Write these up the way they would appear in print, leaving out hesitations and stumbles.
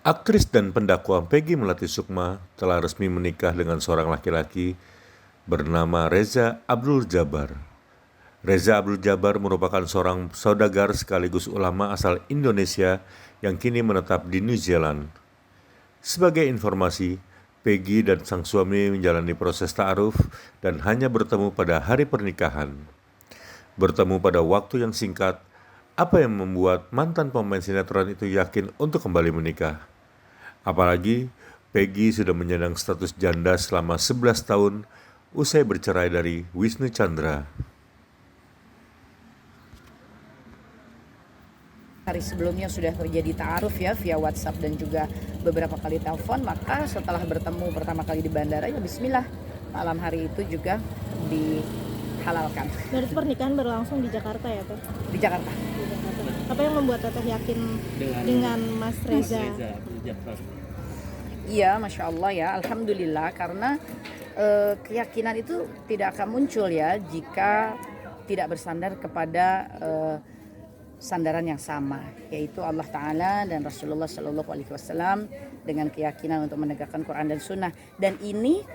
Aktris dan pendakwah Peggy Melati Sukma telah resmi menikah dengan seorang laki-laki bernama Reza Abdul Jabbar. Reza Abdul Jabbar merupakan seorang saudagar sekaligus ulama asal Indonesia yang kini menetap di New Zealand. Sebagai informasi, Peggy dan sang suami menjalani proses ta'aruf dan hanya bertemu pada hari pernikahan. Bertemu pada waktu yang singkat, apa yang membuat mantan pemain sinetron itu yakin untuk kembali menikah? Apalagi Peggy sudah menyandang status janda selama 11 tahun usai bercerai dari Wisnu Chandra. Hari sebelumnya sudah terjadi ta'aruf ya via WhatsApp dan juga beberapa kali telepon, maka setelah bertemu pertama kali di bandara ya bismillah, malam hari itu juga dihalalkan. Berarti pernikahan berlangsung di Jakarta ya Teh? Di Jakarta. Di Jakarta. Apa yang membuat Teteh yakin dengan Mas Reza? Iya, Masya Allah ya, Alhamdulillah, karena keyakinan itu tidak akan muncul ya jika tidak bersandar kepada sandaran yang sama, yaitu Allah Ta'ala dan Rasulullah SAW dengan keyakinan untuk menegakkan Quran dan Sunnah. Dan ini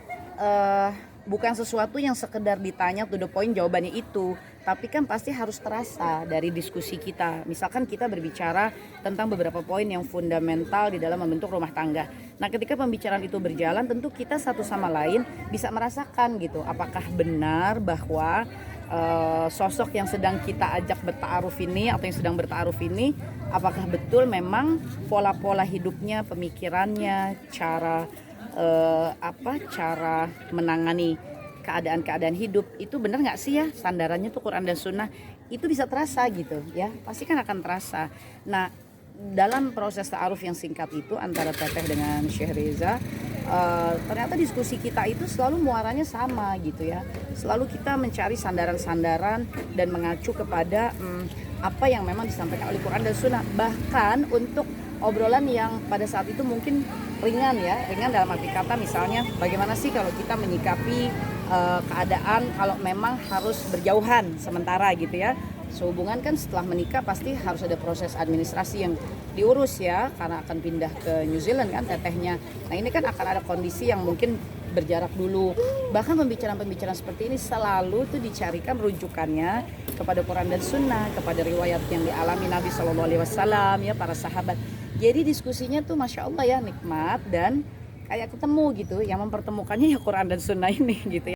bukan sesuatu yang sekedar ditanya to the point jawabannya itu, tapi kan pasti harus terasa dari diskusi kita. Misalkan kita berbicara tentang beberapa poin yang fundamental di dalam membentuk rumah tangga. Nah, ketika pembicaraan itu berjalan, tentu kita satu sama lain bisa merasakan gitu, apakah benar bahwa sosok yang sedang kita ajak berta'aruf ini atau yang sedang berta'aruf ini, apakah betul memang pola-pola hidupnya, pemikirannya, cara menangani keadaan-keadaan hidup itu benar nggak sih ya, sandarannya tuh Quran dan Sunnah, itu bisa terasa gitu ya, pasti kan akan terasa. Nah, dalam proses ta'aruf yang singkat itu antara Teteh dengan Syekh Reza, ternyata diskusi kita itu selalu muaranya sama gitu ya, selalu kita mencari sandaran-sandaran dan mengacu kepada apa yang memang disampaikan oleh Quran dan Sunnah. Bahkan untuk obrolan yang pada saat itu mungkin ringan ya, ringan dalam arti kata misalnya bagaimana sih kalau kita menyikapi keadaan kalau memang harus berjauhan sementara gitu ya. Sehubungan kan setelah menikah pasti harus ada proses administrasi yang diurus ya, karena akan pindah ke New Zealand kan tetehnya. Nah, ini kan akan ada kondisi yang mungkin berjarak dulu. Bahkan pembicaraan-pembicaraan seperti ini selalu tuh dicarikan rujukannya kepada Quran dan Sunnah, kepada riwayat yang dialami Nabi SAW ya, para sahabat. Jadi diskusinya tuh Masya Allah ya, nikmat dan kayak ketemu gitu. Yang mempertemukannya ya Quran dan Sunnah ini gitu ya.